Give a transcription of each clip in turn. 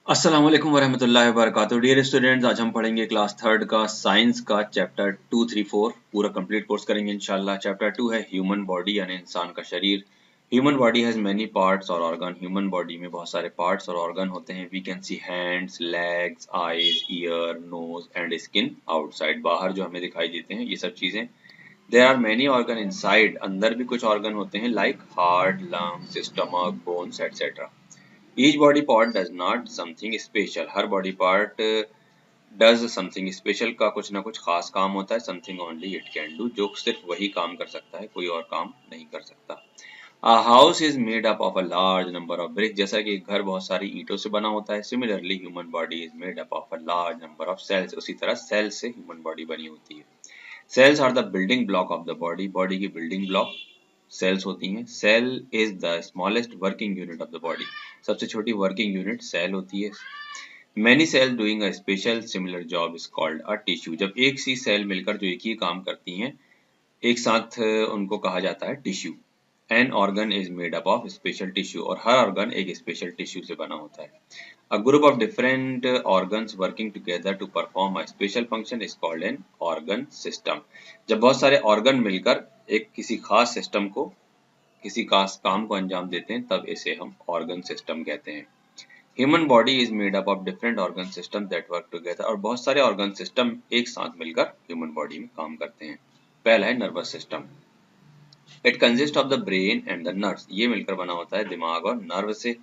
अस्सलाम वालेकुम वरहमतुल्लाहि वबरकातुहू। डियर स्टूडेंट्स, आज हम पढ़ेंगे क्लास थर्ड का साइंस का चैप्टर 2, 3, 4 पूरा कंप्लीट कोर्स करेंगे इंशाल्लाह। चैप्टर 2 है ह्यूमन बॉडी यानी इंसान का शरीर। Human body has many parts और ऑर्गन। ह्यूमन बॉडी में बहुत सारे पार्ट्स और ऑर्गन होते हैं। We can see hands, legs, eyes, ear, nose and skin outside, बाहर जो हमें दिखाई देते हैं ये सब चीजें। There are many organ inside, अंदर भी कुछ ऑर्गन होते हैं like heart, lungs, stomach, bones etcetera. Each body part does not something special. हर body part does something special का कुछ ना कुछ खास काम होता है। Something only it can do, जो सिर्फ वही काम कर सकता है, कोई और काम नहीं कर सकता। A house is made up of a large number of bricks. जैसा कि एक घर बहुत सारी ईंटों से बना होता है। Similarly, human body is made up of a large number of cells. उसी तरह cells से human body बनी होती है। Cells are the building block of the body. Body की building block सेल्स होती हैं। Cell is the smallest working unit of the body, सबसे छोटी वर्किंग यूनिट सेल होती है। Many cell doing a special similar job is called a tissue. जब एक सी cell मिलकर जो एक ही काम करती हैं एक साथ उनको कहा जाता है tissue. An organ is made up of special tissue, और हर ऑर्गन एक स्पेशल टिश्यू से बना होता है। A group of different organs working together to perform a special function is called an organ system. जब बहुत सारे ऑर्गन मिलकर एक किसी खास सिस्टम को, किसी खास काम को अंजाम देते हैं तब इसे हम ऑर्गन सिस्टम कहते हैं। Human body is made up of different organ system that work together, और बहुत सारे ऑर्गन सिस्टम एक साथ मिलकर ह्यूमन बॉडी में काम करते हैं। पहला है nervous system. It consist of the brain and the nerves, ये मिलकर बना होता है दिमाग और नर्व से।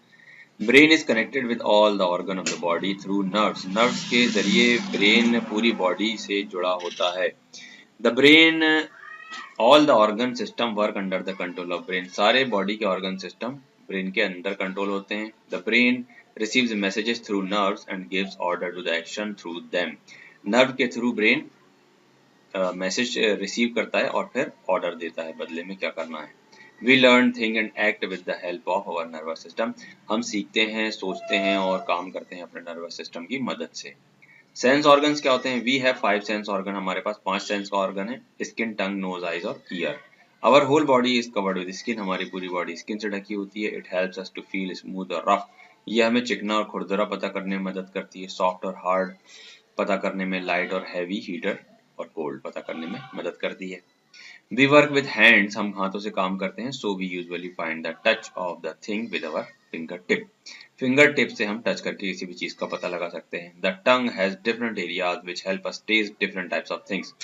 Brain is connected with all the organ of the body through nerves, nerves के जरिए ब्रेन पूरी बॉडी से जुड़ा होता है। The brain, all the organ system work under the control of brain, सारे बॉडी के ऑर्गन सिस्टम ब्रेन के अंदर कंट्रोल होते हैं। The brain receives messages through nerves and gives order to the action through them, nerve के through brain message receive करता है और फिर ऑर्डर देता है बदले में क्या करना है। We learn think and act with the help of our nervous system, हम सीखते हैं, सोचते हैं और काम करते हैं अपने नर्वस सिस्टम की मदद से। सेंस ऑर्गन्स क्या होते हैं? वी हैव 5 सेंस ऑर्गन, हमारे पास 5 सेंस का ऑर्गन है। स्किन, टंग, नोज, आईज और year. Our whole body is covered with skin, हमारी पूरी बॉडी स्किन से ढकी होती है। It helps us to feel smooth और रफ, ये हमें चिकना और खुरदरा पता करने में मदद करती है। सॉफ्ट और हार्ड पता करने में, लाइट और हैवी, हीटर और कोल्ड पता करने में मदद करती है। वी वर्क विद हैंड्स, हम हाथों से काम करते हैं। So we usually find the touch of the thing with our finger tip, finger tip से हम टच करके किसी भी चीज का पता लगा सकते हैं। The tongue has different areas which help us taste different types of things,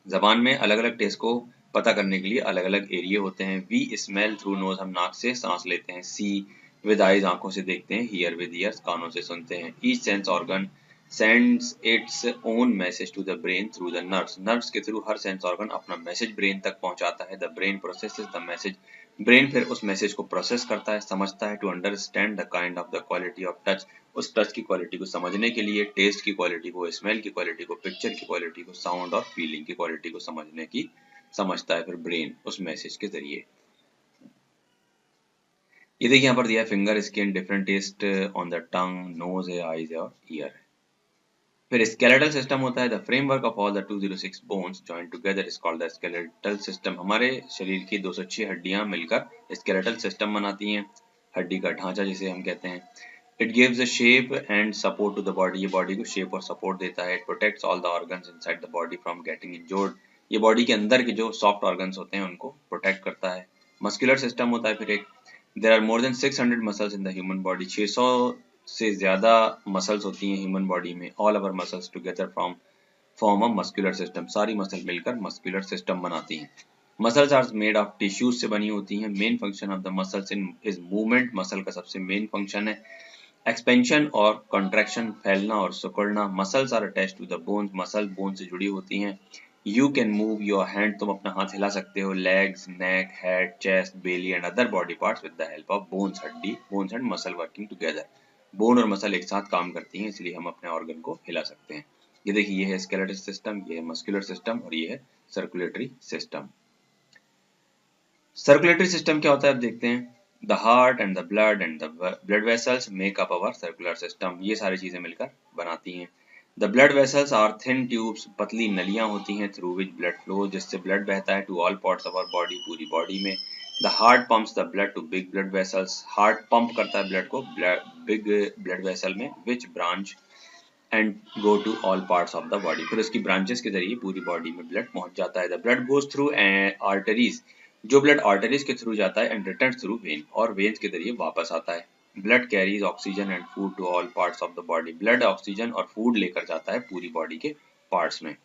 जबान में अलग अलग टेस्ट को पता करने के लिए अलग अलग एरिया होते हैं। वी स्मेल थ्रू नोज, हम नाक से सांस लेते हैं। सी विद आईज, आंखों से देखते हैं। हियर विद ईयर्स, कानों से सुनते हैं। Each sense organ sends its own message to the brain through the nerves, nerves के थ्रू हर सेंस ऑर्गन अपना मैसेज ब्रेन तक पहुंचाता है। the brain processes the message, brain फिर उस मैसेज को प्रोसेस करता है, समझता है। to understand the kind of the quality of touch, उस टच की क्वालिटी को समझने के लिए, टेस्ट की क्वालिटी को, स्मेल की क्वालिटी को, पिक्चर की क्वालिटी को, साउंड और फीलिंग की क्वालिटी को समझता है फिर ब्रेन उस मैसेज के जरिए। ये देखिए यहाँ पर दिया है finger, skin, different taste on the tongue, nose है, आईज है और ईयर है। फिर स्केलेटल सिस्टम होता है। The framework of all the 206 bones joint together is called the skeletal system, हमारे शरीर की 206 हड्डियां मिलकर स्केलेटल सिस्टम बनाती हैं, हड्डी का ढांचा जिसे हम कहते हैं। It gives a shape and support to the body, ये बॉडी को शेप और सपोर्ट देता है। It protects all the organs inside the body from getting injured, ये बॉडी के अंदर के जो सॉफ्ट ऑर्गन्स होते हैं उनको प्रोटेक्ट करता है। मस्कुलर सिस्टम होता है फिर एक। There are more than 600 muscles in the human body, 600 से ज्यादा मसल्स होती हैं ह्यूमन बॉडी में। All our muscles together form a muscular system, सारी मसल मिलकर मस्कुलर सिस्टम बनाती हैं। Muscles are made of tissues से बनी होती हैं। Main function of the muscles is movement, muscle का सबसे मेन फंक्शन है एक्सपेंशन और कॉन्ट्रैक्शन, फैलना और सिकुड़ना। Muscles are attached to the bones, muscle bone से जुड़ी होती हैं। You can move your hand, तुम अपना हाथ हिला सकते हो। Legs, neck, head, chest, belly and other body parts with the help of bones, हड्डी, bones and muscle working together, bone और मसल एक साथ काम करती हैं इसलिए हम अपने ऑर्गन को हिला सकते हैं। ये देखिए, ये है स्केलेटल सिस्टम, ये है मस्कुलर सिस्टम और ये है सर्कुलेटरी सिस्टम। सर्कुलेटरी सिस्टम क्या होता है अब देखते हैं। The heart and the blood vessels make up our circular system, ये सारी चीजें मिलकर बनाती हैं। The blood vessels are thin tubes, पतली नलियां होती हैं थ्रू विच ब्लड फ्लो, जिससे ब्लड बहता है to all parts of our body, पूरी बॉडी में। The heart pumps the blood to big blood vessels, heart pump करता है ब्लड को बिग ब्लड वेसल में, which branch and go to all parts of the body, फिर उसकी branches के जरिए पूरी बॉडी में ब्लड पहुंच जाता है। The blood goes through arteries, जो ब्लड आर्टरीज के थ्रू जाता है, एंड रिटर्न्स थ्रू वेन, और वेन्स के जरिए वापस आता है। Blood carries oxygen and food to all parts of the body, blood oxygen और फूड लेकर जाता है पूरी बॉडी के पार्ट्स में।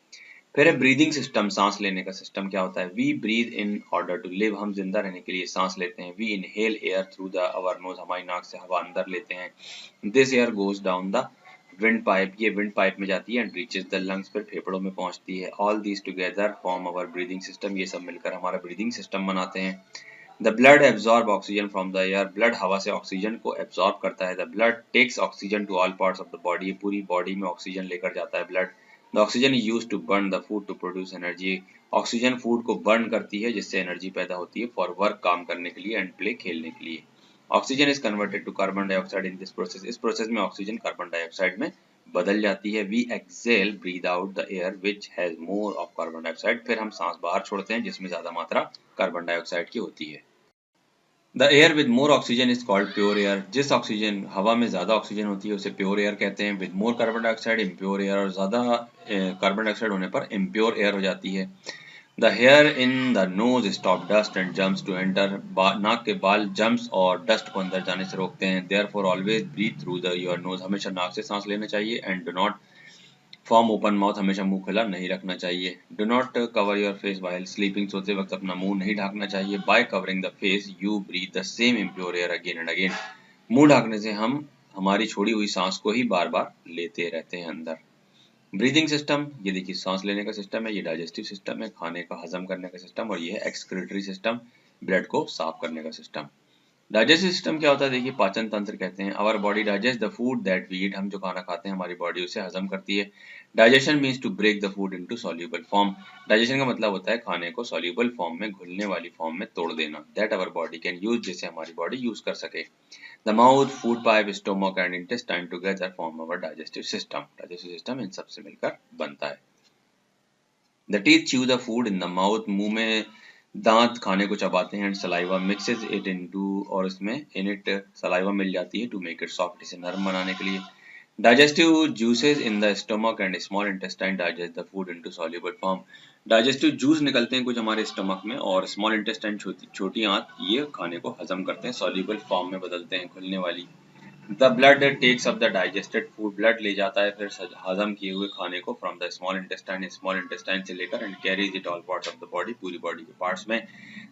फिर है ब्रीदिंग सिस्टम, सांस लेने का सिस्टम क्या होता है। We breathe in order to live, हम जिंदा रहने के लिए सांस लेते हैं। We inhale air through the our nose, हमारी नाक से हवा अंदर लेते हैं। This air goes down the wind pipe, ये विंड पाइप में जाती है, एंड रीचेज द लंग्स, फिर फेफड़ों में पहुंचती है। All these together form our breathing system, ये सब मिलकर हमारा ब्रीदिंग सिस्टम बनाते हैं। The blood absorb oxygen from the air, blood हवा से ऑक्सीजन को एब्जॉर्ब करता है। The blood takes oxygen to all parts of the body, पूरी बॉडी में ऑक्सीजन लेकर जाता है blood. The oxygen is used to burn the food to produce energy, oxygen food को बर्न करती है जिससे एनर्जी पैदा होती है फॉर वर्क, काम करने के लिए, एंड प्ले, खेलने के लिए। Oxygen is converted to carbon dioxide in this process, इस प्रोसेस में ऑक्सीजन कार्बन डाइऑक्साइड में बदल जाती है। We exhale breathe out the air which has more of carbon dioxide, फिर हम सांस बाहर छोड़ते हैं जिसमें ज्यादा मात्रा कार्बन डाइऑक्साइड की होती है। The air with more oxygen is called pure air, जिस ऑक्सीजन हवा में ज्यादा ऑक्सीजन होती है उसे प्योर एयर कहते हैं। With more carbon dioxide impure air, और ज्यादा कार्बन डाइऑक्साइड होने पर इम्प्योर एयर हो जाती है। The hair in the nose stop dust and germs to enter, नाक के बाल जम्स और डस्ट को अंदर जाने से रोकते हैं। Therefore always breathe through the your nose, हमेशा नाक से सांस लेना चाहिए। And do not form open mouth, हमेशा मुंह खुला नहीं रखना चाहिए। Do not cover your face while sleeping, सोते वक्त अपना मुंह नहीं ढकना चाहिए। By covering the face you breathe the same impure air again and again, मुंह ढकने से हम हमारी छोड़ी हुई सांस को ही बार बार लेते रहते हैं अंदर। ब्रीदिंग सिस्टम, ये देखिए सांस लेने का सिस्टम है, ये डाइजेस्टिव सिस्टम है, खाने का हजम करने का सिस्टम, और ये है एक्सक्रीटरी सिस्टम, ब्लड को साफ करने का सिस्टम। डाइजेस्टिव सिस्टम क्या होता है, देखिए पाचन तंत्र कहते हैं। Our body digest the food that we eat, हम जो खाना खाते हैं हमारी बॉडी उसे हजम करती है। Digestion means to break the food into soluble form, digestion का मतलब होता है खाने को सॉल्यूबल फॉर्म में, घुलने वाली फॉर्म में तोड़ देना। That our body can use, जिसे हमारी बॉडी यूज कर सके। The mouth, food pipe, stomach and intestine together form our digestive system, digestive system इन सबसे मिलकर बनता है। The teeth chew the food in the mouth, मुंह में दांत खाने को चबाते हैं। And saliva mixes it into, और इसमें इन इट सलाइवा मिल जाती है टू मेक इट सॉफ्ट, इसे नरम बनाने के लिए। Digestive juices in the stomach and small intestine digest the food into soluble form, digestive juice निकलते हैं कुछ हमारे स्टमक में, और स्मॉल इंटेस्टाइन छोटी आंत ये खाने को हजम करते हैं, सॉल्युबल फॉर्म में बदलते हैं, घुलने वाली। The blood takes up the digested food, blood ले जाता है फिर हजम किए हुए खाने को फ्रॉम द स्मॉल इंटेस्टाइन से लेकर, and carries it all parts of the body, पूरी बॉडी के पार्ट्स में।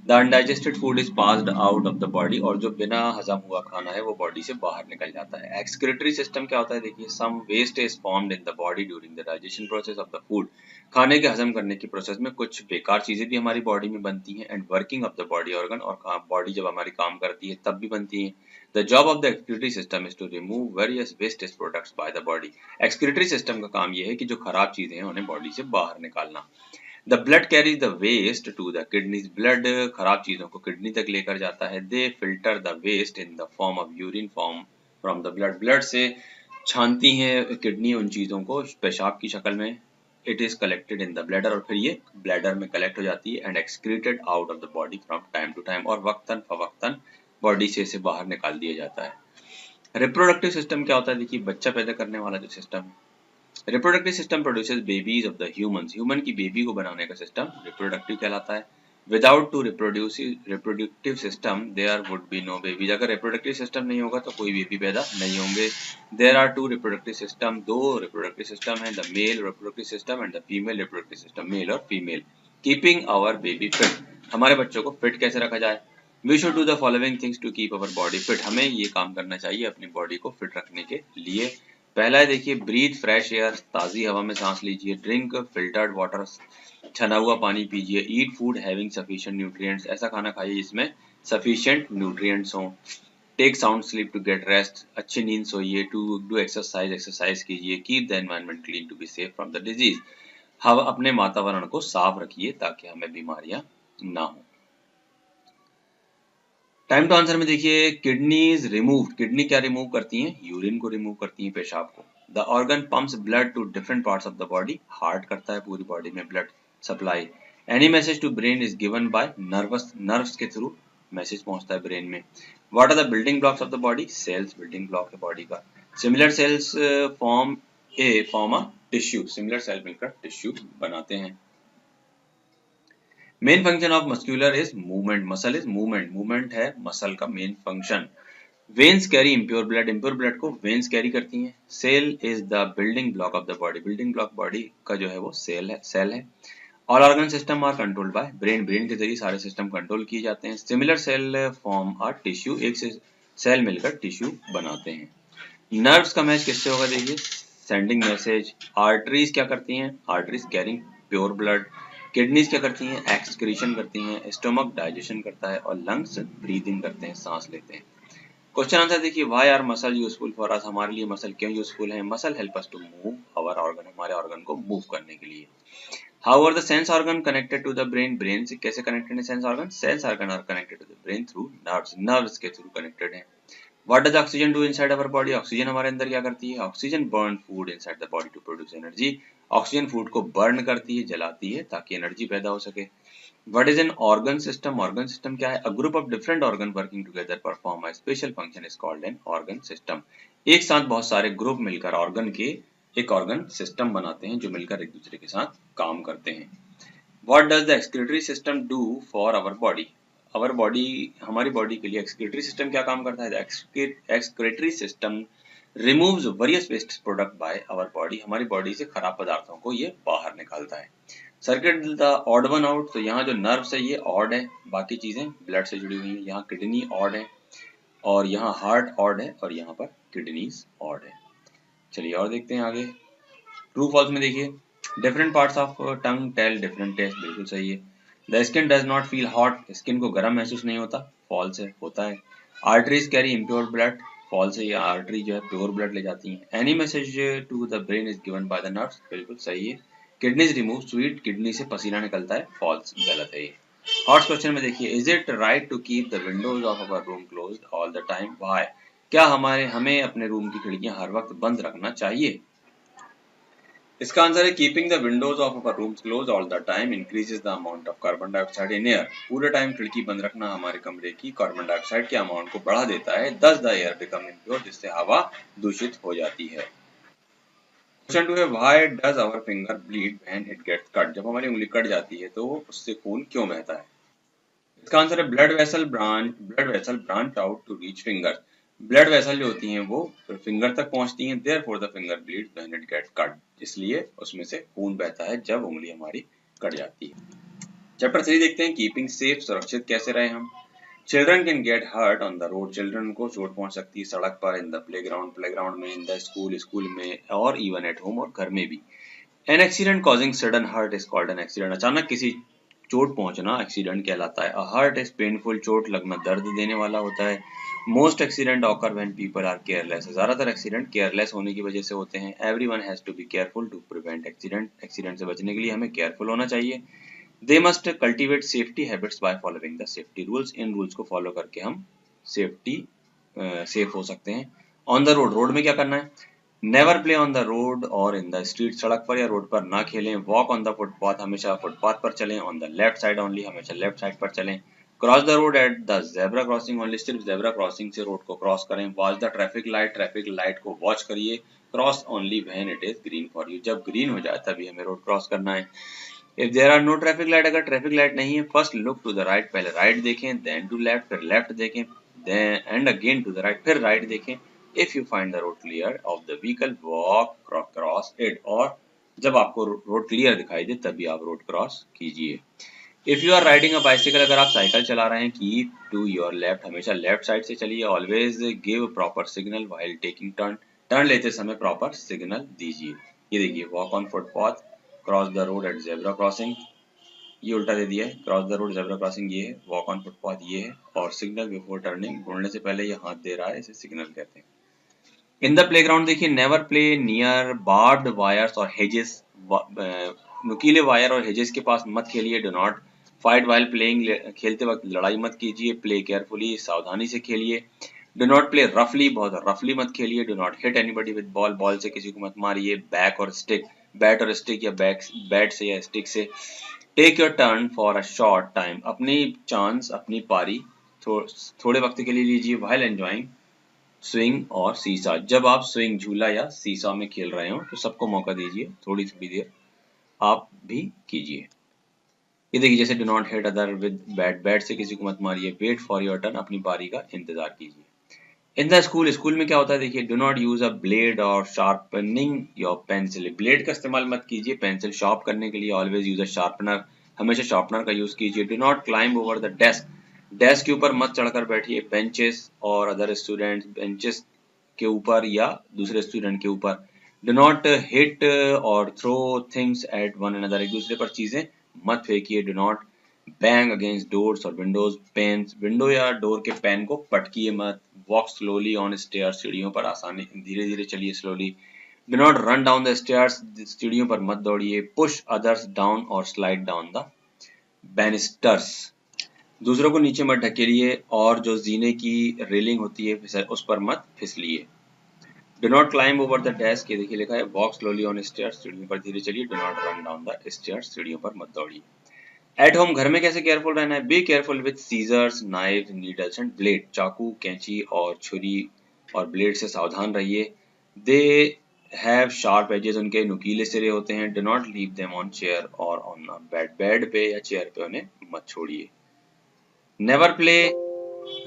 The undigested food is passed out of the body, और जो बिना हजम हुआ खाना है वो बॉडी से बाहर निकल जाता है। एक्सक्रीटरी सिस्टम क्या होता है, देखिए some waste is formed in the body during the digestion process of the food, खाने के हजम करने की प्रोसेस में कुछ बेकार चीजें भी हमारी बॉडी में बनती हैं। And working of the body organ, और बॉडी जब हमारी काम करती है तब भी बनती है। The job of the excretory system is to remove various waste products by the body. Excretory system का काम ये है कि जो खराब चीजें हैं उन्हें बॉडी से बाहर निकालना। The blood carries the waste to the kidneys. Blood खराब चीजों को किडनी तक लेकर जाता है। They filter the waste in the form of urine form from the blood. Blood से छानती हैं किडनी उन चीजों को पेशाब की शक्ल में। It is collected in the bladder, और फिर ये ब्लैडर में कलेक्ट हो जाती है, and excreted out of the body from time to time, और वक्तन फवक्तन बॉडी से इसे बाहर निकाल दिया जाता है। रिप्रोडक्टिव सिस्टम क्या होता है, देखिए बच्चा पैदा करने वाला जो सिस्टम है। Reproductive system produces babies of the humans, human की बेबी को बनाने का सिस्टम रिप्रोडक्टिव कहलाता है। Without two reproductive system there would be no babies, अगर रिप्रोडक्टिव सिस्टम नहीं होगा तो कोई बेबी पैदा नहीं होंगे। There are two reproductive system, दो रिप्रोडक्टिव सिस्टम है, the male reproductive system and the female reproductive system, male और female. Keeping our baby fit, हमारे बच्चों को फिट कैसे रखा जाए। We should do the following things to keep our body fit, हमें ये काम करना चाहिए अपनी बॉडी को फिट रखने के लिए। पहला है देखिए ब्रीथ फ्रेश एयर, ताज़ी हवा में सांस लीजिए। ड्रिंक फिल्टर्ड वाटर, छना हुआ पानी पीजिए। Eat food having sufficient nutrients, ऐसा खाना खाइए जिसमें सफिशिएंट न्यूट्रिएंट्स हों। Take sound sleep to get rest, अच्छी नींद सोइए। टू डू एक्सरसाइज कीजिए। Keep the environment clean to be safe from the disease, हम अपने वातावरण को साफ रखिए ताकि हमें बीमारियां ना हो। टाइम टू आंसर में देखिए किडनीज रिमूव, किडनी क्या रिमूव करती हैं, यूरिन को रिमूव करती हैं, पेशाब को। The organ pumps blood to different parts of the body, heart करता है पूरी बॉडी में blood supply. Any message to brain is given by nerves के थ्रू, मैसेज पहुंचता है ब्रेन में। What are the building blocks of the body? Cells building block है body का। Similar cells form a tissue, similar cell मिलकर tissue बनाते हैं। Main function of muscular is movement, muscle is movement, movement है muscle का main function. Veins carry impure blood, impure blood को veins carry करती हैं। Cell is the building block of the body, building block body का जो है वो cell है। All organ system are controlled by brain, brain के जरिए सारे सिस्टम कंट्रोल किए जाते हैं। Similar cell form are tissue, एक से सेल मिलकर टिश्यू बनाते हैं। नर्व्स का मैच किससे होगा? देखिए, सेंडिंग मैसेज। आर्टरीज क्या करती हैं? Arteries carrying pure blood. Kidneys क्या करती हैं? एक्सक्रीशन करती हैं। स्टमक डाइजेशन करता है और लंग्स ब्रीदिंग करते हैं, सांस लेते हैं। क्वेश्चन आंसर देखिए, why are muscle useful for us, हमारे लिए मसल क्यों यूजफुल है? Muscle help us to move our organ, हमारे ऑर्गन को मूव करने के लिए। How are the sense organ connected to the brain, brain से कैसे कनेक्टेड है sense organ? Sense organ are connected to the brain through nerves, nerves के through connected है। What does oxygen do inside our body? Oxygen हमारे अंदर क्या करती है? Oxygen burn food inside the body to produce energy, oxygen food को burn करती है, जलाती है ताकि एनर्जी पैदा हो सके। What is an organ system? Organ system क्या है? A group of different organ working together perform a special function is called an organ system. एक साथ बहुत सारे ग्रुप मिलकर ऑर्गन के एक ऑर्गन सिस्टम बनाते हैं जो मिलकर एक दूसरे के साथ काम करते हैं। What does the excretory system do for our body? Our body, हमारी बॉडी के लिए एक्सक्रीटरी सिस्टम क्या काम करता है? Excretory system removes various waste product by our body, हमारी बॉडी से खराब पदार्थों को ये बाहर निकालता है। Circle the odd one out, तो यहाँ जो नर्व्स है ये ऑड है, बाकी चीजें ब्लड से जुड़ी हुई हैं। यहाँ किडनी ऑड है और यहाँ हार्ट ऑड है और यहाँ पर किडनीज ऑड है। चलिए और देखते हैं आगे। ट्रू फॉल्स में देखिए, different parts of tongue tell different taste, बिल्कुल सही है। The skin does not feel hot, skin को गर्म महसूस नहीं होता, फॉल्स है, होता है। Arteries carry impure blood, false है, ये आर्टरी जो है प्योर ब्लड ले जाती हैं। Any message to the brain is given by the nerves, बिल्कुल सही है। किडनीज रिमूव स्वीट, किडनी से पसीना निकलता है, फॉल्स, गलत है ये। हॉट क्वेश्चन में देखिए, is it right to keep the windows of our room closed all the time? Why, क्या हमें अपने रूम की खिड़कियां हर वक्त बंद रखना चाहिए? इसका आंसर है keeping the windows of our rooms close all the time increases the amount of carbon dioxide in air, पूरे टाइम खिड़की बंद रखना हमारे कमरे की कार्बन डाइऑक्साइड के अमाउंट को बढ़ा देता है, दस द एयर बिकम इम्प्योर, जिससे हवा दूषित हो जाती है। क्वेश्चन 2 है, why does our finger bleed when it gets cut, जब हमारी उंगली कट जाती है तो उससे खून क्यों बहता है? इसका आंसर है blood vessel branch out to reach finger, blood vessel जो होती हैं वो फिंगर तक पहुंचती हैं, therefore the finger bleeds when it gets cut, इसलिए उसमें से खून बहता है जब उंगली हमारी कट जाती है। चैप्टर 3 देखते हैं, कीपिंग सेफ, सुरक्षित कैसे रहे हम। Children can get hurt on the road, children को चोट पहुंच सकती है सड़क पर, इन द प्लेग्राउंड में, इन द स्कूल में, और इवन एट होम, और घर में भी। An accident causing sudden hurt is called an accident, अचानक किसी चोट पहुंचना एक्सीडेंट कहलाता है। अ हर्ट इज पेनफुल, चोट लगना दर्द देने वाला होता है। Most accident occur when people are careless, ज्यादातर एक्सीडेंट केयरलेस होने की वजह से होते हैं। Everyone has to be careful to prevent accident, accident से बचने के लिए हमें केयरफुल होना चाहिए। They must cultivate safety habits by following the safety rules, इन रूल्स को फॉलो करके हम सेफ हो सकते हैं। ऑन द रोड, रोड में क्या करना है? Never play on the road और इन द स्ट्रीट, सड़क पर या रोड पर ना खेलें। वॉक ऑन द फुटपाथ, हमेशा फुटपाथ पर चलें। On the left side only, हमेशा लेफ्ट साइड पर चलें। Cross the road at the zebra crossing only, सिर्फ जेब्रा क्रॉसिंग से रोड को क्रॉस करें। Watch the traffic light, traffic light को वॉच करिए। Cross only when it is green for you, जब ग्रीन हो जाए तभी हमें रोड क्रॉस करना है। If there are no traffic light, अगर ट्रैफिक लाइट नहीं है, first look to the right, पहले राइट देखें, देन टू लेफ्ट, फिर लेफ्ट देखें, then and again to the right, फिर राइट देखें। If you find the road clear of the vehicle, walk across it, और जब आपको रोड क्लियर दिखाई दे तभी आप रोड क्रॉस कीजिए। If you are riding a bicycle, अगर आप साइकिल चला रहे हैं, keep to your left, हमेशा लेफ्ट साइड से चलिए। Always give proper signal while taking turn, turn लेते समय प्रॉपर सिग्नल दीजिए। ये देखिए, walk on footpath, cross the road at zebra crossing, ये उल्टा दे दिया है, cross the road zebra crossing ये है, वॉक ऑन फुटपाथ ये है, और सिग्नल बिफोर टर्निंग, मुड़ने से पहले ये हाथ दे रहा है, इसे सिग्नल कहते हैं। इन द प्लेग्राउंड देखिए, never play near barbed wires और हेजेस, नुकीले वायर और हेजेस के पास मत खेलिए। Do not fight while playing, खेलते वक्त लड़ाई मत कीजिए। प्ले केयरफुली, सावधानी से खेलिए। डू नॉट प्ले रफली, बहुत रफली मत खेलिए। Do not hit anybody with ball, ball से किसी को मत मारिए। बैट और स्टिक या बैट से या स्टिक से। Take your turn for a short time, अपनी चांस, अपनी पारी थोड़े वक्त के लिए लीजिए while enjoying स्विंग और सीसा। जब आप स्विंग झूला या सीसा में खेल रहे हो तो सबको मौका दीजिए, थोड़ी थोड़ी देर आप भी कीजिए। ये देखिए जैसे do not hit other with bat, bat से किसी को मत मारिए। वेट फॉर योर टर्न, अपनी बारी का इंतजार कीजिए। इन द स्कूल, स्कूल में क्या होता है देखिए, do not use a blade और शार्पनिंग योर पेंसिल, ब्लेड का इस्तेमाल मत कीजिए पेंसिल शार्प करने के लिए। ऑलवेज यूज अ शार्पनर, हमेशा शार्पनर का यूज कीजिए। Do not climb over the desk, desk के ऊपर मत चढ़कर बैठिए। बेंचेस और अदर स्टूडेंट्स, बेंचेस के ऊपर या दूसरे स्टूडेंट के ऊपर। डू नॉट हिट और throw things at one another, एक दूसरे पर चीजें मत फेंकिए। Do not bang against doors और विंडोज, पेन, विंडो या डोर के पेन को पटकिए मत। वॉक स्लोली ऑन स्टेयर, सीढ़ियों पर आसानी धीरे धीरे चलिए, slowly. Do not run down the stairs, सीढ़ियों पर मत दौड़िए। पुश अदर्स डाउन और स्लाइड डाउन द बैनिस्टर्स, दूसरों को नीचे मत ढकेलिए और जो जीने की रेलिंग होती है उस पर मत फिसलिए। Do not climb over the desk, ये देखिए लिखा है वॉक स्लोली ऑन स्टेयर्स, सीढ़ियों पर धीरे चलिए। Do not run down the stairs, सीढ़ियों पर मत दौड़िए। एट होम, घर में कैसे केयरफुल रहना है। Be careful with scissors, knife, needles and blade, चाकू, कैंची और छुरी और ब्लेड से सावधान रहिए। दे हैव शार्प एजेस, उनके नुकीले सिरे होते हैं। Do not leave them on chair or on bed, bed पे या चेयर पे उन्हें मत छोड़िए। Never play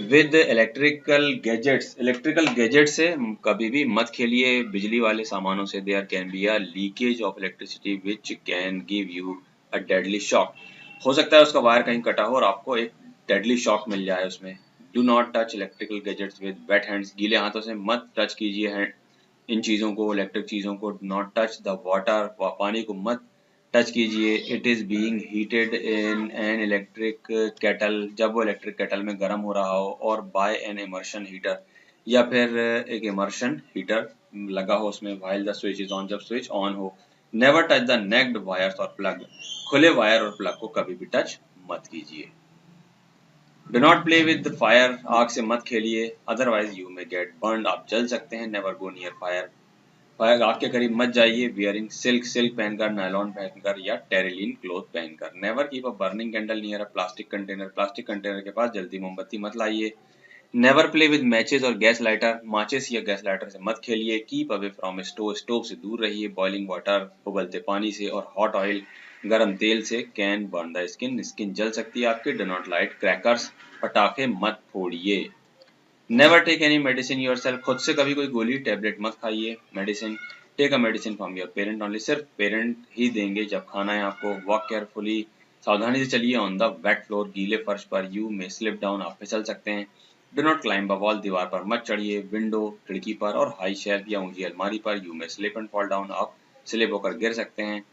with electrical gadgets, electrical gadget से कभी भी मत खेलिए, बिजली वाले सामानों से। There can be a leakage of electricity which can give you a deadly shock, हो सकता है उसका वायर कहीं कटा हो और आपको एक डेडली शॉक मिल जाए उसमें। Do not touch electrical gadgets with weight hands, गीले हाथों से मत टच कीजिए इन चीजों को, इलेक्ट्रिक चीजों को। नॉट टच द वाटर, पानी को मत टच कीजिए। It is being heated in an electric kettle, जब वो इलेक्ट्रिक केटल में गर्म हो रहा हो, और बाय एन इमर्शन हीटर, या फिर एक इमर्शन हीटर लगा हो उसमें। While the switch is on, जब स्विच ऑन हो। Never touch the naked wires or plug, खुले वायर और प्लग को कभी भी टच मत कीजिए। Do not play with fire, आग से मत खेलिए, otherwise you may get burn, आप जल सकते हैं। Never go near fire, fire आग के करीब मत जाइए। वियरिंग सिल्क, सिल्क पहनकर, नायलॉन पहनकर या टेरिलीन क्लोथ पहनकर। Never keep a burning candle near a plastic container, plastic container के पास जल्दी मोमबत्ती मत लाइए। नेवर प्ले विद मैचेस और गैस लाइटर, माचिस या गैस लाइटर से मत खेलिए। Keep away from stove, stove से दूर रहिए। बॉइलिंग वाटर, उबलते पानी से, और हॉट ऑयल, गर्म तेल से, can burn the skin, skin जल सकती है आपकी। डू नॉट लाइट क्रैकर्स, पटाखे मत फोड़िए। Never take any medicine yourself, खुद से कभी कोई गोली टैबलेट मत खाइए। Medicine, take a medicine from your parent only, सिर्फ पेरेंट ही देंगे जब खाना है आपको। वॉक केयरफुली, सावधानी से चलिए। ऑन द वेट फ्लोर, गीले फर्श पर। यू में स्लिप डाउन, आप फिसल सकते हैं। Do not climb a wall, दीवार पर मत चढ़िए। विंडो, खिड़की पर और हाई शेल्फ या ऊंची अलमारी पर। यू में स्लिप एंड फॉल डाउन, आप स्लिप होकर गिर सकते हैं।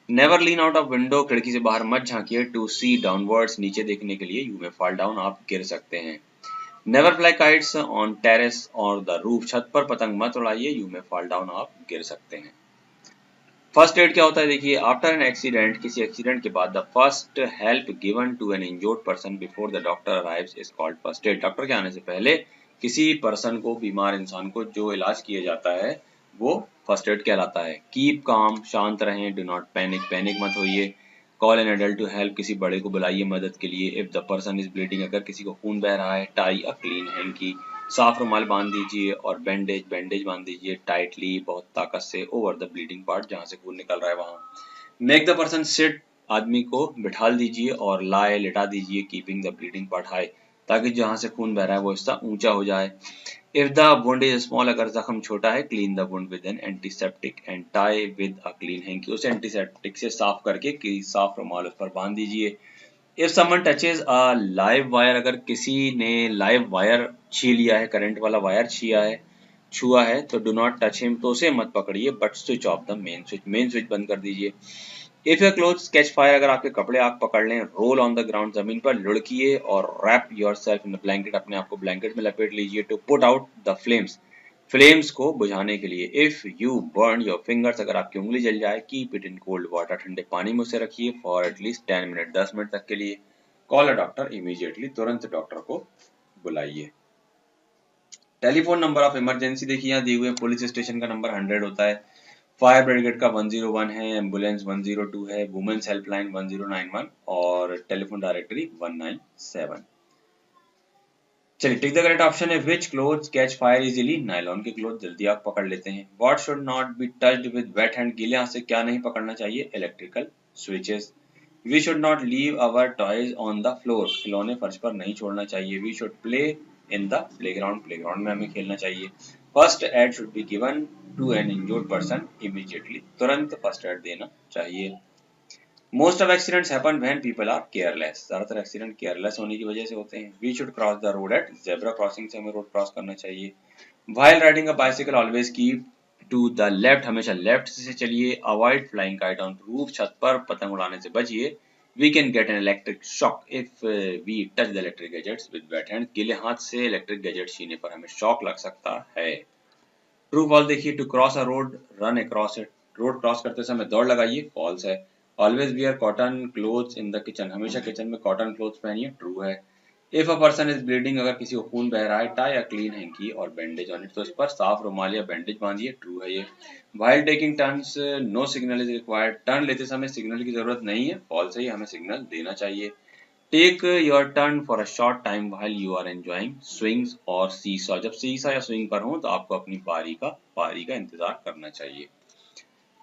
Never lean out of window, खिड़की से बाहर मत झांकिए। टू सी डाउनवर्ड्स, नीचे देखने के लिए। यू में फॉल डाउन, आप गिर सकते हैं। Never fly kites on terrace और द रूफ, छत पर पतंग मत उड़ाइए। यू में फॉल डाउन, आप गिर सकते हैं। फर्स्ट एड क्या होता है देखिए, आफ्टर एन एक्सीडेंट, किसी एक्सीडेंट के बाद, the first help given to an injured person before the doctor arrives is called first aid. Doctor के आने से पहले किसी पर्सन को, बीमार इंसान को जो इलाज किया जाता है वो फर्स्ट एड कहलाता है। कीप काम, शांत रहें। डू नॉट पैनिक, पैनिक मत होइए। Call an adult to help, किसी बड़े को बुलाइए मदद के लिए। If the person is bleeding, अगर किसी को खून बह रहा है। टाई अ क्लीन हैंकी, साफ रुमाल बांध दीजिए। और बैंडेज, बैंडेज बांध दीजिए टाइटली, बहुत ताकत से, ओवर द ब्लीडिंग पार्ट, जहां से खून निकल रहा है वहां। मेक द पर्सन सिट, आदमी को बिठाल दीजिए। और लाए, लिटा दीजिए। Keeping the bleeding part high, ताकि जहां से खून बह रहा है वो हिस्सा ऊंचा हो जाए। If the wound is small, अगर जख्म छोटा है। Clean the wound with N antiseptic and tie with a clean hanky, उसे एंटीसेप्टिक से साफ करके साफ रुमाल उस पर बांध दीजिए। If someone touches a live wire, अगर किसी ने लाइव वायर छू लिया है, करंट वाला वायर छुआ है, तो डू नॉट टच हिम, तो उसे मत पकड़िए, but switch off the main switch, main switch बंद कर दीजिए। If your clothes catch fire, अगर आपके कपड़े आग पकड़ लें। रोल ऑन द ग्राउंड, जमीन पर लुढ़किए। Or wrap yourself in the blanket, अपने आप को ब्लैंकेट में लपेट लीजिए। To put out the flames, flames को बुझाने के लिए। If you burn your fingers, अगर आपकी उंगली जल जाए। Keep it in cold water, ठंडे पानी में उसे रखिए। फॉर एटलीस्ट 10 मिनट, 10 मिनट तक के लिए। कॉल अ डॉक्टर इमीडिएटली, तुरंत डॉक्टर को बुलाइए। टेलीफोन नंबर ऑफ इमरजेंसी देखिए यहाँ दिए हुए, पुलिस स्टेशन का नंबर 100 होता है। फायर ब्रिगेड का 101 है। एम्बुलेंस 102 है। वुमेन्स हेल्पलाइन 1091 और टेलीफोन डायरेक्टरी 197। चलिए टिक द करेक्ट ऑप्शन है which clothes catch fire easily, nylon के क्लोथ जल्दी आग पकड़ लेते हैं। What should not be touched with wet hand, गीले हाथ से क्या नहीं पकड़ना चाहिए, electrical switches. We should not leave our toys on the floor, खिलौने फर्श पर नहीं छोड़ना चाहिए। We should play in the playground, playground में हमें खेलना चाहिए। First aid should be given to an injured person immediately, तुरंत फर्स्ट एड देना चाहिए। Most of accidents happen when people are careless, ज्यादातर एक्सीडेंट केयरलेस होने की वजह से होते हैं। We should cross the road at zebra crossing, से हमें रोड क्रॉस करना चाहिए। While riding a bicycle always keep to the left, हमेशा लेफ्ट से चलिए। Avoid flying kite on roof, छत पर पतंग उड़ाने से बचिए। We can get an electric shock if we touch the electric gadgets with wet hand, गीले हाथ से इलेक्ट्रिक गैजेट छूने पर हमें शॉक लग सकता है। ट्रू फॉल्स देखिए, to cross a road run across it, road cross करते समय दौड़ लगाइए, फॉल्स है। Always wear cotton clothes in the kitchen, हमेशा किचन में कॉटन क्लोथ्स पहनिए, ट्रू है। If a person is bleeding, अगर किसी को खून बह रहा है, tie a clean hanky or bandage on it, तो इस पर साफ रुमाल या बैंडेज बांधिए, ट्रू है ये। While taking turns no signal is required, turn लेते समय सिग्नल की जरूरत नहीं है, फॉल्स है ये, हमें सिग्नल देना चाहिए। Take your turn for a short time while you are enjoying swings or seesaw, जब सीसॉ या स्विंग पर हो तो आपको अपनी पारी का इंतजार करना चाहिए।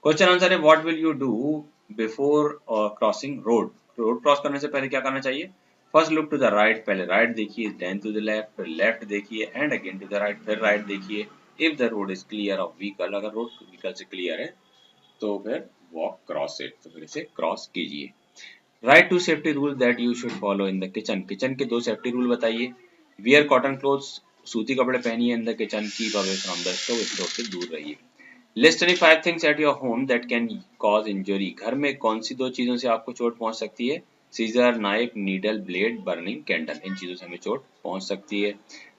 क्वेश्चन आंसर है what will you do before crossing road, road cross करने से पहले क्या करना चाहिए। First look to the right, पहले राइट देखिए, देन टू द लेफ्ट, फिर लेफ्ट देखिए, and again to the right, फिर राइट देखिए। If the road is clear of vehicle, अगर रोड व्हीकल से क्लियर है तो फिर वॉक क्रॉस इट, तो फिर इसे क्रॉस कीजिए। Write two safety rule that you should follow in the kitchen, kitchen के 2 सेफ्टी रूल बताइए। वियर कॉटन क्लोथ्स, सूती कपड़े पहनिए। In the kitchen keep away from the stove, stove से दूर रहिए। List any 5 things at your home that can cause injury, घर में कौन सी 2 चीजों से आपको चोट पहुंच सकती है। Scissor, knife, needle, blade, burning candle, इन चीजों से हमें चोट पहुंच सकती है।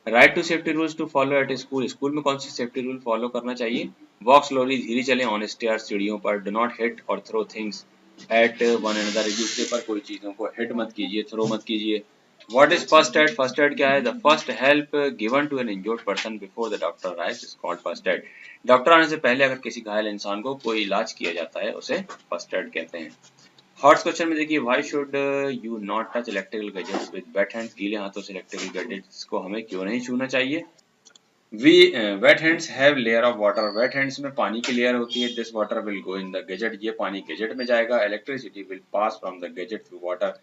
Write two safety rules to follow at school, school में कौन सी सेफ्टी रूल फॉलो करना चाहिए। वॉक स्लोली, धीरे चलें ऑन स्टेयर, सीढ़ियों पर। डू नॉट हिट और throw things at one another, एक दूसरे पर कोई चीजों को हिट मत कीजिए, थ्रो मत कीजिए। What is first aid, first aid क्या है। The first help given to an injured person before the doctor arrives is called first aid, doctor आने से पहले अगर किसी घायल इंसान को कोई इलाज किया जाता है उसे फर्स्ट एड कहते हैं। हॉट्स क्वेश्चन में देखिए, why should you not touch electrical gadgets with weight hands, गीले हाथों से इलेक्ट्रिकल गैजेट्स को हमें क्यों नहीं छूना चाहिए। We wet hands have layer of water, wet hands में पानी की लेयर होती है। This water will go in the gadget, ये पानी गैजेट में जाएगा। Electricity will pass from the gadget through water,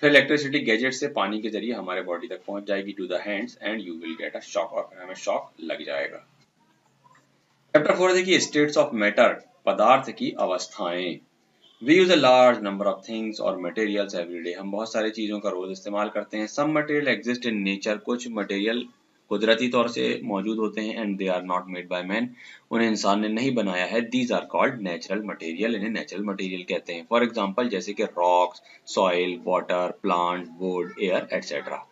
फिर इलेक्ट्रिसिटी गैजेट से पानी के जरिए हमारे बॉडी तक पहुंच जाएगी to the hands and you will get a shock, और हमें शॉक लग जाएगा। चैप्टर 4 देखिए, स्टेट्स ऑफ मैटर, पदार्थ की अवस्थाएं। We use a large number of things or materials every day, हम बहुत सारी चीजों का रोज इस्तेमाल करते हैं। Some material exist in nature, कुछ मटेरियल कुदरती तौर से मौजूद होते हैं। And they are not made by man, उन्हें इंसान ने नहीं बनाया है। These are called natural material, इन्हें नेचुरल मटेरियल कहते हैं। फॉर एग्जांपल जैसे कि rocks, soil, water, plant, wood, air etcetera.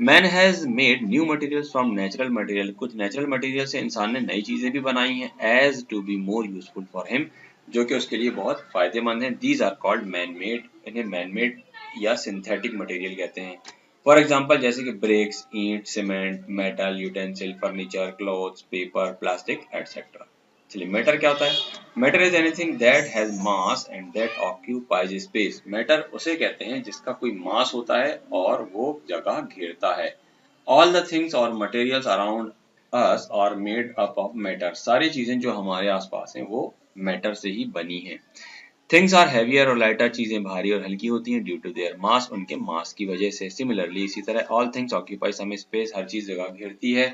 Man has made new materials from natural material, कुछ नेचुरल मटेरियल से इंसान ने नई चीजें भी बनाई हैं। As to be more useful for him, जो कि उसके लिए बहुत फायदेमंद हैं। These are called man made, इन्हें मैन मेड या सिंथेटिक मटेरियल कहते हैं। फॉर एग्जांपल जैसे कि ब्रिक्स, ईंट, cement, metal, utensil, furniture, clothes, paper, plastic etcetera. चलिए मैटर क्या होता है। Matter is anything that has mass and that occupies space, matter उसे कहते हैं जिसका कोई मास होता है और वो जगह घेरता है। All the things or materials around us are made up of matter, सारी चीजें जो हमारे आसपास हैं वो मैटर से ही बनी हैं। थिंग्स आर हैवियर और लाइटर, चीजें भारी और हल्की होती हैं ड्यू टू देयर मास, उनके मास की वजह से। सिमिलरली इसी तरह all things occupy some space, हर चीज जगह घेरती है।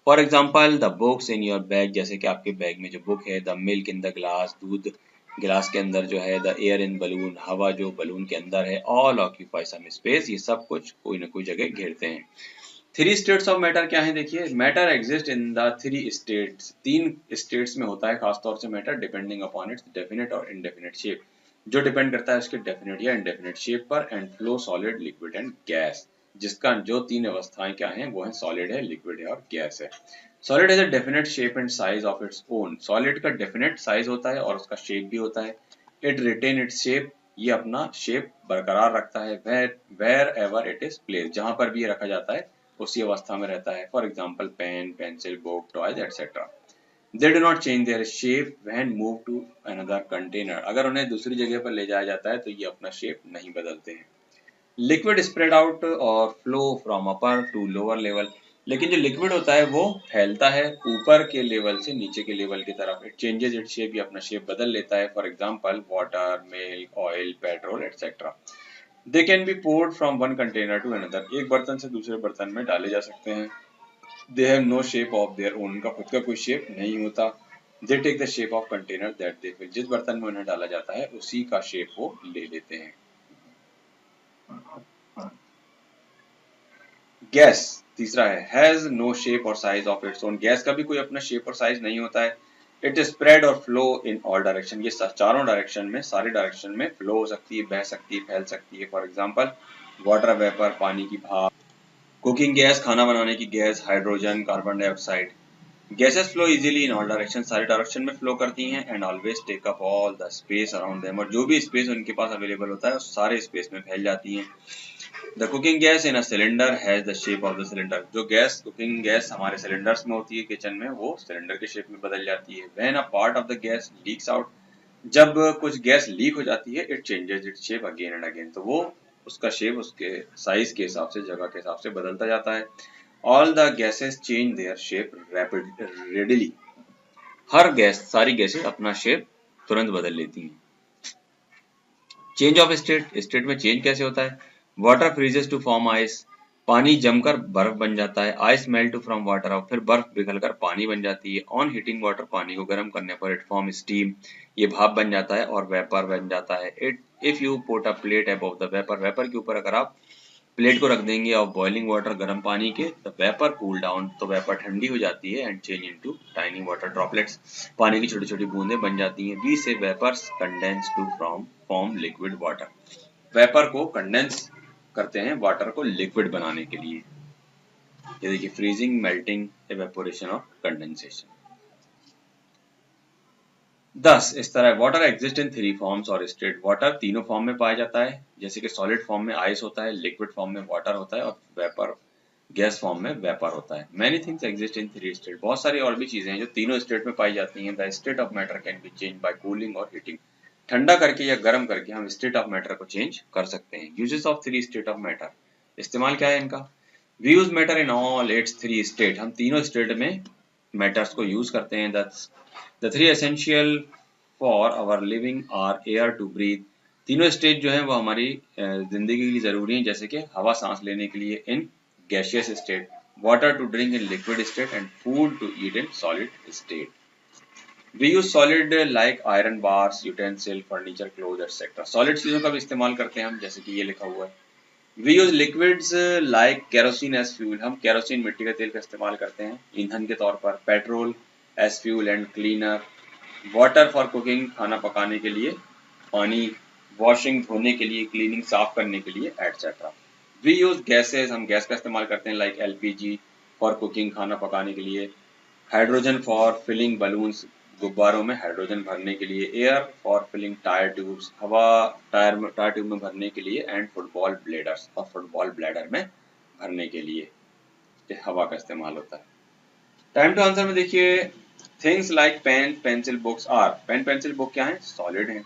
For example the books in your bag, जैसे कि आपके बैग में जो बुक है। The milk in the glass, दूध गिलास के अंदर जो है। द एयर इन बलून, हवा जो बलून के अंदर है। ऑल ऑक्यूपाई सम स्पेस, ये सब कुछ कोई ना कोई जगह घेरते हैं। 3 स्टेट्स ऑफ मैटर क्या है देखिए। Matter exist in the 3 states, 3 states में होता है खासतौर से matter, depending upon its definite और इनडेफिनेट शेप, जो डिपेंड करता है उसके डेफिनेट या इनडेफिनेट शेप पर। And flow, solid, liquid and gas, जिसका जो 3 अवस्थाएं क्या हैं वो है सॉलिड है, लिक्विड है और गैस है। Solid has a definite shape and size of its own, solid का डेफिनेट साइज होता है और उसका शेप भी होता है। इट रिटेन इट्स शेप, ये अपना शेप बरकरार रखता है। Wherever it is place, जहां पर भी ये रखा जाता है उसी अवस्था में रहता है। For example pen, pencil, book, toys etcetera. They do not change their shape when move to another container, अगर उन्हें दूसरी जगह पर ले जाया जाता है तो ये अपना शेप नहीं बदलते हैं। लिक्विड स्प्रेड आउट और flow from upper two lower level, लेकिन जो लिक्विड होता है वो फैलता है ऊपर के लेवल से नीचे के लेवल की तरफ। इट चेंजेस इट शेप, ये अपना शेप बदल लेता है। For example water, milk, oil, petrol etcetera. They can be poured from one container to another, एक बर्तन से दूसरे बर्तन में डाले जा सकते हैं। They have no shape of their own, उनका खुद का कोई शेप नहीं होता। They take the shape of container that they fill, जिस बर्तन में उन्हें डाला जाता है उसी का शेप वो ले लेते हैं। गैस तीसरा है, हैज नो शेप और size of its own, gas का भी कोई अपना शेप और साइज नहीं होता है। इट स्प्रेड और फ्लो इन ऑल डायरेक्शन, ये चारों डायरेक्शन में, सारे डायरेक्शन में फ्लो हो सकती है, बह सकती है, फैल सकती है। फॉर एग्जांपल वाटर वेपर, पानी की भाप, कुकिंग गैस, खाना बनाने की gas, hydrogen, carbon dioxide. Gases flow easily in all direction, सारे डायरेक्शन में फ्लो करती हैं। And always take up all the space around them, और जो भी स्पेस उनके पास अवेलेबल होता है उस सारे स्पेस में फैल जाती हैं। The cooking gas in a cylinder has the shape of the cylinder, जो गैस, कुकिंग गैस हमारे सिलेंडर्स में होती है किचन में, वो सिलेंडर के शेप में बदल जाती है। When a part of the gas leaks out, जब कुछ गैस लीक हो जाती है, it changes its shape again and again, तो वो उसका शेप उसके साइज के हिसाब से, जगह के हिसाब से बदलता जाता है। All the gases change their shape readily, हर गैस, सारी गैसेस अपना शेप तुरंत बदल लेती हैं। चेंज ऑफ स्टेट, स्टेट में चेंज कैसे होता है? Water freezes to form ice, पानी जमकर बर्फ बन जाता है। Ice melt from water out, फिर बर्फ पिघलकर पानी बन जाती है। ऑन हीटिंग वाटर, पानी को गर्म करने पर इट फॉर्म स्टीम, ये भाप बन जाता है और वेपर बन जाता है। It if you put a plate above the vapour, vapour के ऊपर अगर आप प्लेट को रख देंगे ऑफ बॉइलिंग वाटर, गर्म पानी के, द वेपर कूल डाउन, तो वेपर ठंडी हो जाती है। And change into tiny water droplets, पानी की छोटी छोटी बूंदें बन जाती हैं। We say vapours condense to form liquid water, vapour को कंडेंस करते हैं वाटर को लिक्विड बनाने के लिए। ये देखिए, फ्रीजिंग, मेल्टिंग, इवेपोरेशन और कंडेंसेशन। 10 इस तरह water exist in three forms और स्टेट, वाटर तीनों फॉर्म में पाया जाता है, जैसे कि सॉलिड फॉर्म में आइस होता है, लिक्विड फॉर्म में वाटर होता है और वेपर, गैस फॉर्म में वेपर होता है। Many things exist in three state, बहुत सारी और भी चीजें हैं जो तीनों स्टेट में पाई जाती हैं। The state of matter can be change by cooling और हीटिंग, ठंडा करके या गर्म करके हम स्टेट ऑफ मैटर को चेंज कर सकते हैं। Uses of three state of matter, इस्तेमाल क्या है इनका? We use matter in all its three state, हम तीनों स्टेट में मैटर्स को यूज करते हैं। The three essential for our living are air to breathe, तीनों स्टेट जो है वो हमारी जिंदगी के लिए जरूरी है, जैसे कि हवा सांस लेने के लिए in gaseous state, water to drink in liquid state and food to eat in solid state. We use solid like iron bars, utensil, furniture, cloth etcetera, solid चीजों का भी इस्तेमाल करते हैं हम, जैसे कि ये लिखा हुआ है। We use liquids like kerosene as fuel, हम केरोसिन, मिट्टी का तेल का इस्तेमाल करते हैं ईंधन के तौर पर। Petrol as fuel and cleaner, water for cooking, खाना पकाने के लिए, पानी, वॉशिंग, धोने के लिए, क्लीनिंग, साफ करने के लिए एटसेट्रा। वी यूज गैसेस, हम गैस का इस्तेमाल करते हैं लाइक एलपीजी फॉर कुकिंग, खाना पकाने के लिए। हाइड्रोजन फॉर फिलिंग बलून्स, गुब्बारों में हाइड्रोजन भरने के लिए। Air for filling tyre tubes, हवा टायर ट्यूब में भरने के लिए। एंड फुटबॉल ब्लेडर्स, और फुटबॉल ब्लैडर में भरने के लिए हवा का इस्तेमाल होता है। टाइम टू आंसर में देखिए, things like pen, pencil, books are, pen, pencil, book क्या है? सॉलिड है।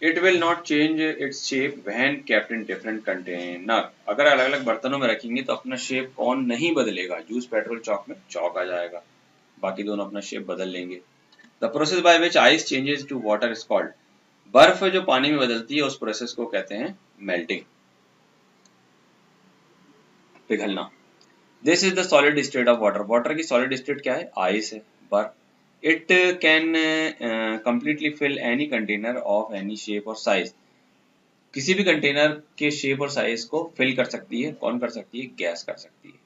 It will not change its shape when kept in different container, अगर अलग अलग बर्तनों में रखेंगे तो अपना शेप कौन नहीं बदलेगा? जूस, पेट्रोल, चौक में चौक आ जाएगा, बाकी दोनों अपना शेप बदल लेंगे। The process by which ice changes to water is called, बर्फ जो पानी में बदलती है उस प्रोसेस को कहते हैं मेल्टिंग, पिघलना। This is the solid state of water, water की सॉलिड स्टेट क्या है? आइस है, बर्फ। It can completely fill any container of any shape और साइज, किसी भी कंटेनर के शेप और साइज को फिल कर सकती है। कौन कर सकती है? गैस कर सकती है।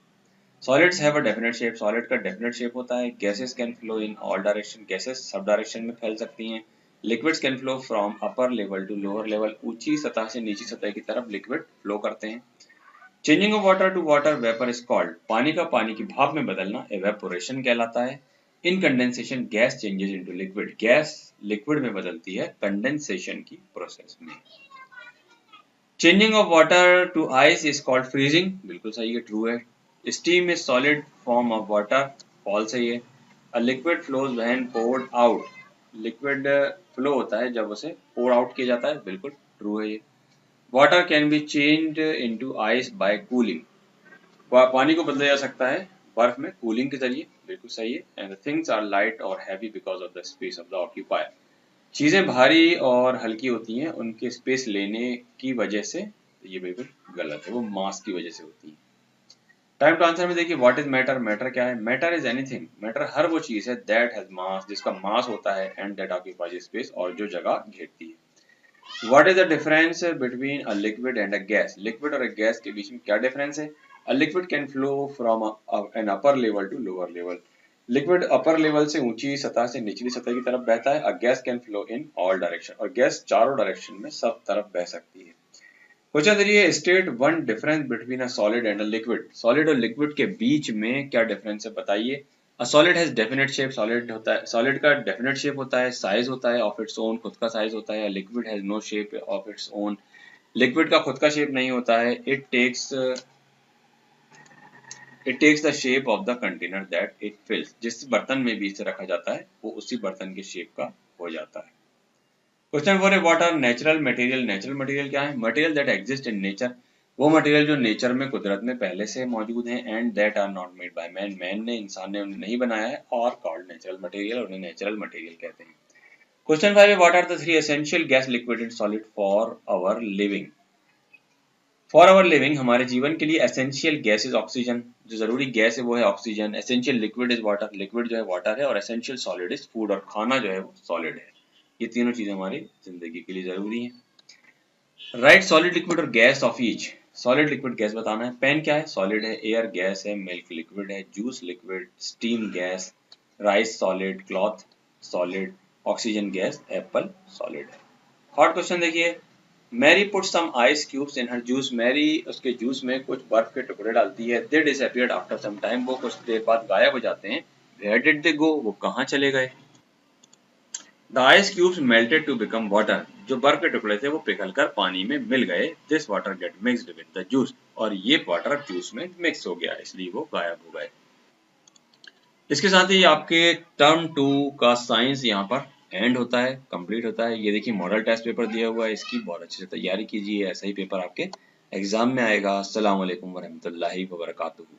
Solids have a definite shape, solid का डेफिनेट शेप होता है। Gases can flow in all direction, gases सब डायरेक्शन में फैल सकती हैं। Liquids can flow from upper level to lower level, ऊंची सतह से नीची सतह की तरफ लिक्विड फ्लो करते हैं। Changing of water to water vapour is called, पानी का पानी की भाप में बदलना एवेपोरेशन कहलाता है। In condensation gas changes into liquid, gas liquid में बदलती है कंडेंसेशन की प्रोसेस में। Changing of water to ice is called freezing, बिल्कुल सही है, ट्रू है। Steam is solid form of water, false है ये। A liquid flows when poured out, liquid flow होता है जब उसे पोर आउट किया जाता है, बिल्कुल ट्रू है ये। Water can be changed into ice by cooling, पानी को बदला जा सकता है बर्फ में कूलिंग के जरिए, बिल्कुल सही है। And the things are light और heavy because of the space of the occupier. चीजें भारी और हल्की होती हैं उनके स्पेस लेने की वजह से, तो ये बिल्कुल गलत है, वो मास की वजह से होती है। टाइम टू आंसर में देखिए, व्हाट इज मैटर, मैटर क्या है, मैटर इज एनीथिंग, मैटर हर वो चीज है दैट हैज मास, जिसका मास होता है, एंड दैट ऑक्यूपाइज स्पेस, और जो जगह घेरती है। What is the difference between a liquid and a gas, लिक्विड और एक गैस के बीच में क्या डिफरेंस है। A liquid can flow from an upper level to lower level, liquid upper level से ऊंची सतह से निचली सतह की तरफ बहता है। A gas can flow in all direction, और गैस चारों डायरेक्शन में सब तरफ बह सकती है। क्वेश्चन करिए, state one difference between a solid and a liquid, solid और लिक्विड के बीच में क्या डिफरेंस है बताइए। A solid has definite shape, solid होता है, सॉलिड का डेफिनेट शेप होता है, साइज होता है ऑफ इट्स ओन, खुद का साइज होता है। Liquid has no shape of its own, liquid का खुद का शेप नहीं होता है। It takes the shape of the container that it fills, जिस बर्तन में भी इसे रखा जाता है वो उसी बर्तन के शेप का हो जाता है। क्वेश्चन 4 है, what are natural material, natural material क्या है, material that exist in nature, वो मटेरियल जो नेचर में कुदरत में पहले से मौजूद हैं, and that are not made by man, man ने इंसान ने उन्हें नहीं बनाया है, और कॉल्ड नेचुरल मटेरियल, उन्हें नेचुरल मटेरियल कहते हैं। क्वेश्चन 5 है, what are the three essential gas liquid and solid for our living, for our living हमारे जीवन के लिए एसेंशियल गैस इज ऑक्सीजन, जो जरूरी गैस है वो है oxygen. Essential liquid is water, liquid जो है वाटर है। और एसेंशियल सॉलिड इज फूड, और खाना जो है वो सॉलिड है। ये तीनों चीजें हमारी जिंदगी के लिए जरूरी हैं। राइट सॉलिड लिक्विड और gas of each, solid liquid gas बताना है। पेन क्या है, सॉलिड है। एयर गैस है। मिल्क लिक्विड है। Juice liquid. Steam gas. Rice solid. Cloth solid. Oxygen gas. Apple solid है। थर्ड क्वेश्चन देखिए, Mary put some ice cubes in her juice, Mary उसके जूस में कुछ बर्फ के टुकड़े डालती है। They disappeared after some time, वो कुछ देर बाद गायब हो जाते हैं। वेयर डिड दे गो, वो कहाँ चले गए। The ice cubes melted to become water, जो बर्फ के टुकड़े थे वो पिघलकर पानी में मिल गए। This water gate mixed with the juice, और ये वाटर जूस में मिक्स हो गया, इसलिए वो गायब हो गए। इसके साथ ही आपके टर्म 2 का साइंस यहाँ पर एंड होता है, कंप्लीट होता है। ये देखिए मॉडल टेस्ट पेपर दिया हुआ है, इसकी बहुत अच्छे से तैयारी कीजिए, ऐसा ही पेपर आपके एग्जाम में आएगा। अस्सलाम वालेकुम वरहमतुल्लाहि वबरकातुहू।